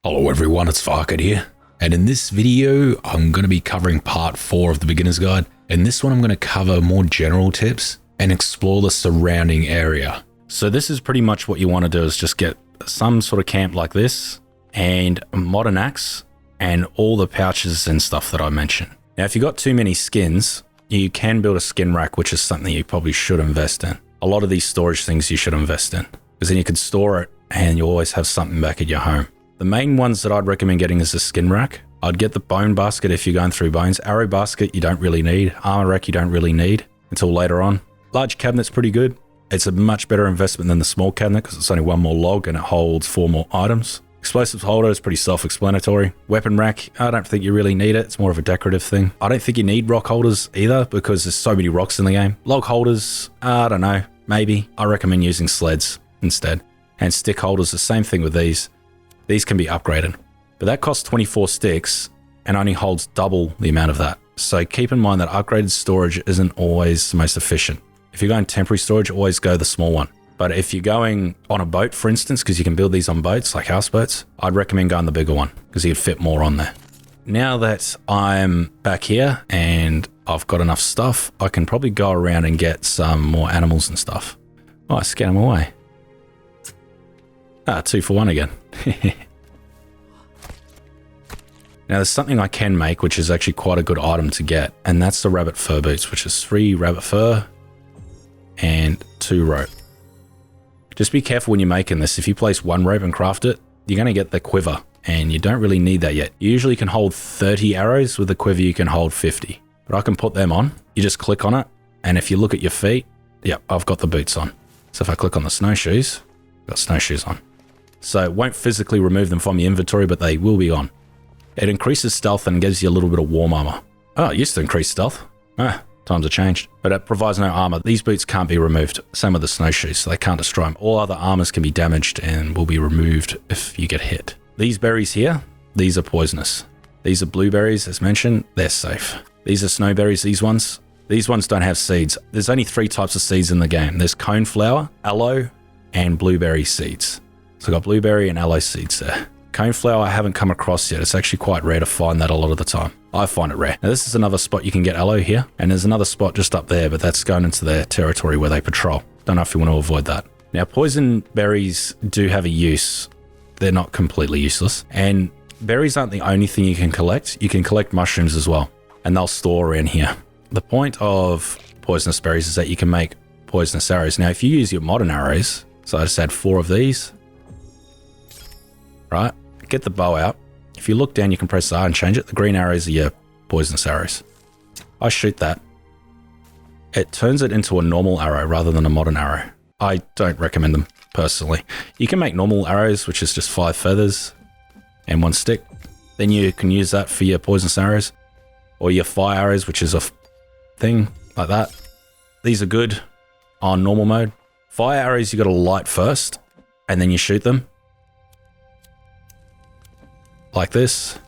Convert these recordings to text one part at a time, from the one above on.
Hello everyone, it's Farkid here, and in this video I'm going to be covering part 4 of the beginner's guide. In this one I'm going to cover more general tips and explore the surrounding area. So this is pretty much what you want to do, is just get some sort of camp like this and a modern axe and all the pouches and stuff that I mentioned. Now if you've got too many skins, you can build a skin rack, which is something you probably should invest in. A lot of these storage things you should invest in, because then you can store it and you always have something back at your home. The main ones that I'd recommend getting is a skin rack. I'd get the bone basket if you're going through bones. Arrow basket you don't really need. Armor rack you don't really need until later on. Large cabinet's pretty good. It's a much better investment than the small cabinet because it's only one more log and it holds 4 more items. Explosives holder is pretty self-explanatory. Weapon rack, I don't think you really need it. It's more of a decorative thing. I don't think you need rock holders either because there's so many rocks in the game. Log holders, I don't know, maybe. I recommend using sleds instead. And stick holders, the same thing with these. These can be upgraded, but that costs 24 sticks and only holds double the amount of that. So keep in mind that upgraded storage isn't always the most efficient. If you're going temporary storage, always go the small one. But if you're going on a boat, for instance, because you can build these on boats, like houseboats, I'd recommend going the bigger one because you'd fit more on there. Now that I'm back here and I've got enough stuff, I can probably go around and get some more animals and stuff. Oh, I scan them away. Ah, 2 for 1 again. Now there's something I can make, which is actually quite a good item to get, and that's the rabbit fur boots, which is 3 rabbit fur and 2 rope. Just be careful when you're making this. If you place 1 rope and craft it, you're going to get the quiver, and you don't really need that yet. You usually can hold 30 arrows. With the quiver you can hold 50, but I can put them on. You just click on it, and if you look at your feet, yep, I've got the boots on. So if I click on the snowshoes, I've got snowshoes on. So it won't physically remove them from your inventory, but they will be on. It increases stealth and gives you a little bit of warm armor. Oh, it used to increase stealth. Ah, times have changed. But it provides no armor. These boots can't be removed. Same with the snowshoes, so they can't destroy them. All other armors can be damaged and will be removed if you get hit. These berries here, these are poisonous. These are blueberries, as mentioned. They're safe. These are snowberries, these ones. These ones don't have seeds. There's only 3 types of seeds in the game. There's coneflower, aloe, and blueberry seeds. So I've got blueberry and aloe seeds there. Coneflower I haven't come across yet. It's actually quite rare to find that a lot of the time. I find it rare. Now this is another spot you can get aloe here, and there's another spot just up there, but that's going into their territory where they patrol. Don't know if you want to avoid that. Now poison berries do have a use. They're not completely useless. And berries aren't the only thing you can collect. You can collect mushrooms as well, and they'll store around here. The point of poisonous berries is that you can make poisonous arrows. Now if you use your modern arrows, so I just had 4 of these, right? Get the bow out. If you look down, you can press R and change it. The green arrows are your poisonous arrows. I shoot that. It turns it into a normal arrow rather than a modern arrow. I don't recommend them personally. You can make normal arrows, which is just 5 feathers and 1 stick. Then you can use that for your poisonous arrows, or your fire arrows, which is a thing like that. These are good on normal mode. Fire arrows, you got to light first and then you shoot them. Like this.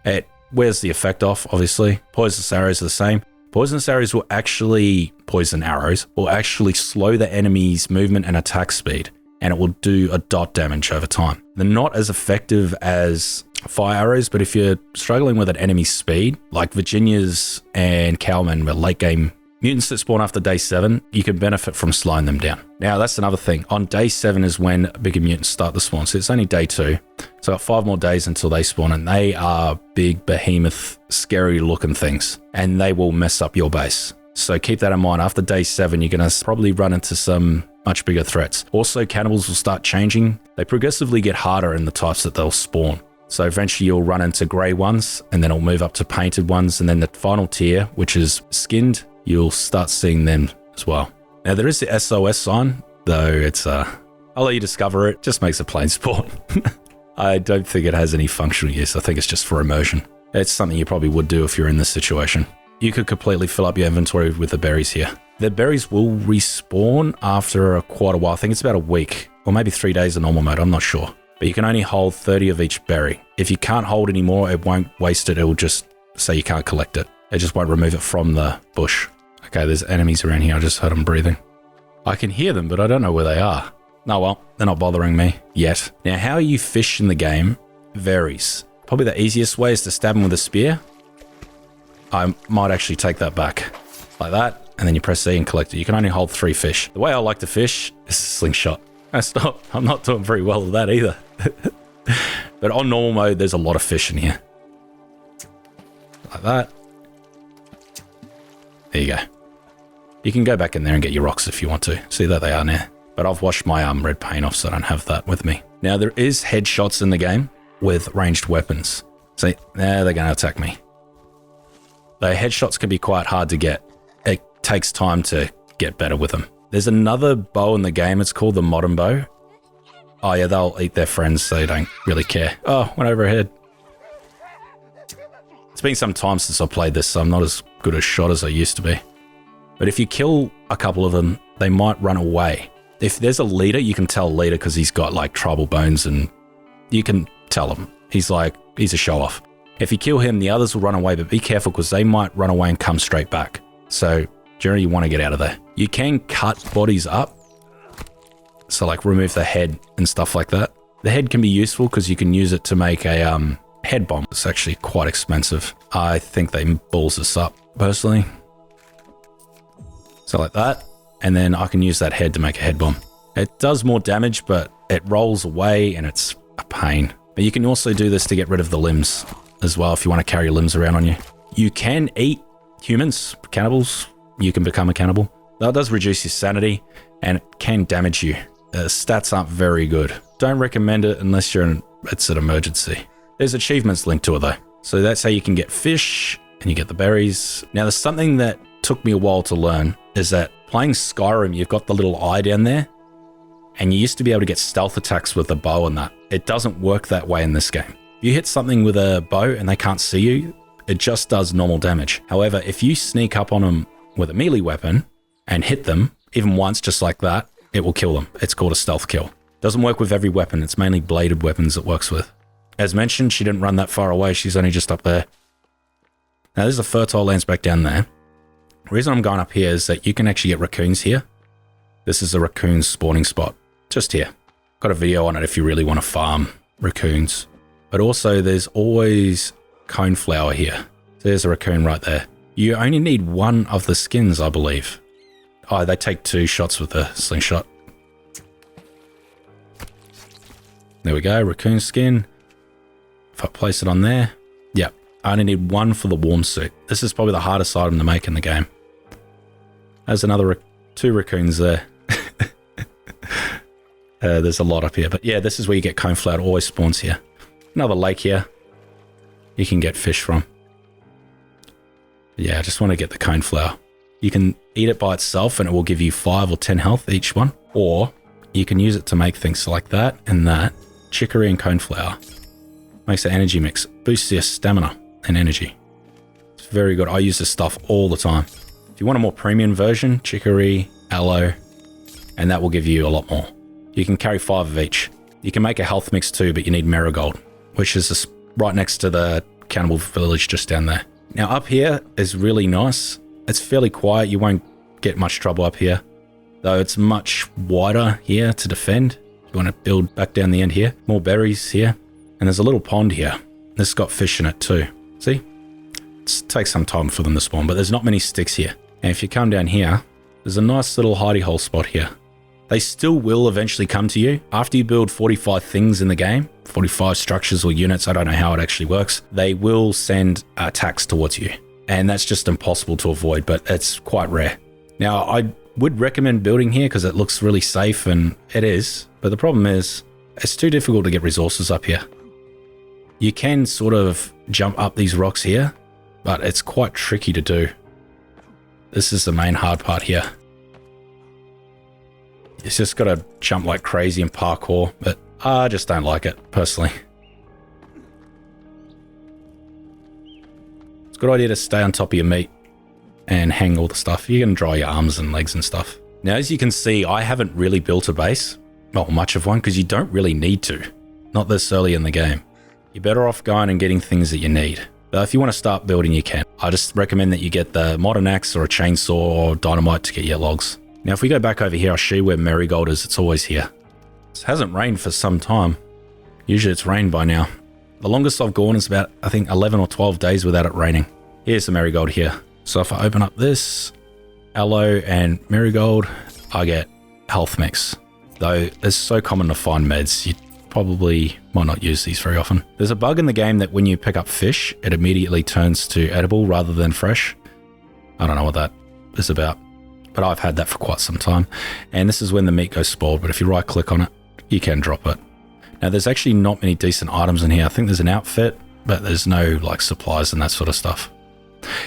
It wears the effect off, obviously. Poisonous arrows are the same. Poisonous arrows will actually, poison arrows, will actually slow the enemy's movement and attack speed, and it will do a dot damage over time. They're not as effective as fire arrows, but if you're struggling with an enemy's speed, like Virginias and Cowmen were late game mutants that spawn after day 7, you can benefit from slowing them down. Now, that's another thing. On day 7 is when bigger mutants start to spawn. So it's only day 2. So I've got 5 more days until they spawn, and they are big, behemoth, scary looking things, and they will mess up your base. So keep that in mind. After day 7, you're going to probably run into some much bigger threats. Also, cannibals will start changing. They progressively get harder in the types that they'll spawn. So eventually you'll run into grey ones, and then it'll move up to painted ones, and then the final tier, which is skinned, you'll start seeing them as well. Now there is the SOS sign, though it's I'll let you discover it. Just makes a plain spawn. I don't think it has any functional use. I think it's just for immersion. It's something you probably would do if you're in this situation. You could completely fill up your inventory with the berries here. The berries will respawn after quite a while. I think it's about a week or maybe 3 days in normal mode. I'm not sure. But you can only hold 30 of each berry. If you can't hold any more, it won't waste it. It will just say you can't collect it. It just won't remove it from the bush. Okay, there's enemies around here. I just heard them breathing. I can hear them, but I don't know where they are. Oh well, they're not bothering me yet. Now, how you fish in the game varies. Probably the easiest way is to stab them with a spear. I might actually take that back. Like that, and then you press E and collect it. You can only hold 3 fish. The way I like to fish is a slingshot. I'm not doing very well with that either. But on normal mode, there's a lot of fish in here. Like that. There you go. You can go back in there and get your rocks if you want to. See that they are now. But I've washed my red paint off, so I don't have that with me. Now, there is headshots in the game with ranged weapons. See, now they're going to attack me. The headshots can be quite hard to get. It takes time to get better with them. There's another bow in the game. It's called the modern bow. Oh yeah, they'll eat their friends, so they don't really care. Oh, went overhead. It's been some time since I played this, so I'm not as good a shot as I used to be. But if you kill a couple of them, they might run away. If there's a leader, you can tell a leader because he's got like tribal bones, and you can tell him. He's a show-off. If you kill him, the others will run away, but be careful because they might run away and come straight back. So generally you want to get out of there. You can cut bodies up. So like remove the head and stuff like that. The head can be useful because you can use it to make a head bomb. It's actually quite expensive. I think they balls us up personally. So like that. And then I can use that head to make a head bomb. It does more damage, but it rolls away and it's a pain. But you can also do this to get rid of the limbs as well if you want to carry your limbs around on you. You can eat humans, cannibals. You can become a cannibal. That does reduce your sanity and it can damage you. The stats aren't very good. Don't recommend it unless it's an emergency. There's achievements linked to it though. So that's how you can get fish and you get the berries. Now there's something that took me a while to learn is that playing Skyrim, you've got the little eye down there and you used to be able to get stealth attacks with a bow and that. It doesn't work that way in this game. If you hit something with a bow and they can't see you, it just does normal damage. However, if you sneak up on them with a melee weapon and hit them, even once just like that, it will kill them. It's called a stealth kill. Doesn't work with every weapon. It's mainly bladed weapons it works with. As mentioned, she didn't run that far away. She's only just up there. Now, there's a fertile lands back down there. The reason I'm going up here is that you can actually get raccoons here. This is a raccoon spawning spot. Just here. Got a video on it if you really want to farm raccoons. But also, there's always coneflower here. There's a raccoon right there. You only need one of the skins, I believe. Oh, they take 2 shots with the slingshot. There we go, raccoon skin. If I place it on there, yep. I only need 1 for the warm suit. This is probably the hardest item to make in the game. There's another 2 raccoons there. There's a lot up here, but yeah, this is where you get coneflower. It always spawns here. Another lake here. You can get fish from. Yeah, I just want to get the coneflower. You can eat it by itself and it will give you 5 or 10 health each one. Or you can use it to make things like that and that. Chicory and coneflower. Makes an energy mix. Boosts your stamina and energy. It's very good. I use this stuff all the time. If you want a more premium version, chicory, aloe, and that will give you a lot more. You can carry 5 of each. You can make a health mix too, but you need marigold, which is right next to the cannibal village just down there. Now up here is really nice. It's fairly quiet. You won't get much trouble up here, though it's much wider here to defend. You want to build back down the end here. More berries here. And there's a little pond here. This has got fish in it too. See? It takes some time for them to spawn, but there's not many sticks here. And if you come down here, there's a nice little hidey hole spot here. They still will eventually come to you. After you build 45 things in the game, 45 structures or units, I don't know how it actually works, they will send attacks towards you. And that's just impossible to avoid, but it's quite rare. Now, I would recommend building here because it looks really safe, and it is. But the problem is, it's too difficult to get resources up here. You can sort of jump up these rocks here, but it's quite tricky to do. This is the main hard part here. It's just got to jump like crazy in parkour, but I just don't like it, personally. It's a good idea to stay on top of your meat and hang all the stuff. You can dry your arms and legs and stuff. Now, as you can see, I haven't really built a base. Not much of one, because you don't really need to. Not this early in the game. You're better off going and getting things that you need. But if you want to start building, you can. I just recommend that you get the modern axe or a chainsaw or dynamite to get your logs. Now, if we go back over here, I'll show you where marigold is. It's always here. It hasn't rained for some time. Usually it's rained by now. The longest I've gone is about, I think, 11 or 12 days without it raining. Here's the marigold here. So if I open up this, aloe and marigold, I get health mix. Though it's so common to find meds, you probably might not use these very often. There's a bug in the game that when you pick up fish, it immediately turns to edible rather than fresh. I don't know what that is about, but I've had that for quite some time. And this is when the meat goes spoiled, but if you right click on it, you can drop it. Now there's actually not many decent items in here. I think there's an outfit, but there's no like supplies and that sort of stuff.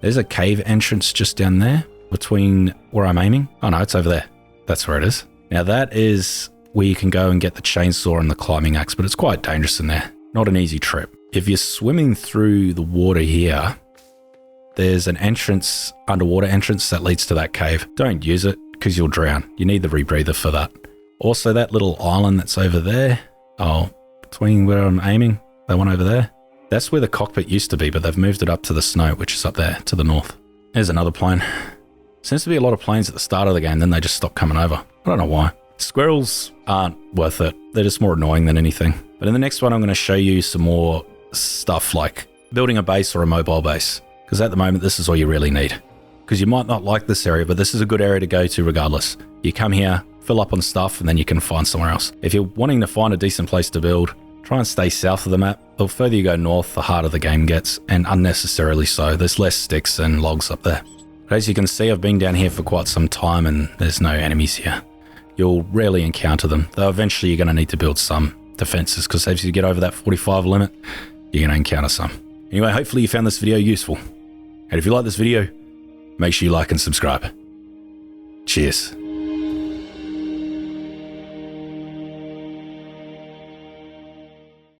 There's a cave entrance just down there between where I'm aiming. Oh no, it's over there. That's where it is. Now that is where you can go and get the chainsaw and the climbing axe, but it's quite dangerous in there. Not an easy trip. If you're swimming through the water here, there's an entrance, underwater entrance that leads to that cave. Don't use it because you'll drown. You need the rebreather for that. Also that little island that's over there, between where I'm aiming, that one over there, that's where the cockpit used to be, but they've moved it up to the snow, which is up there to the north. There's another plane. Seems to be a lot of planes at the start of the game, then they just stop coming over. I don't know why. Squirrels aren't worth it. They're just more annoying than anything. But in the next one, I'm going to show you some more stuff like building a base or a mobile base. Because at the moment, this is all you really need. Because you might not like this area, but this is a good area to go to regardless. You come here, fill up on stuff, and then you can find somewhere else. If you're wanting to find a decent place to build, try and stay south of the map. The further you go north, the harder the game gets, and unnecessarily so. There's less sticks and logs up there. But as you can see, I've been down here for quite some time, and there's no enemies here. You'll rarely encounter them, though eventually you're going to need to build some defenses, because as you get over that 45 limit, you're going to encounter some. Anyway, hopefully you found this video useful. And if you like this video, make sure you like and subscribe. Cheers.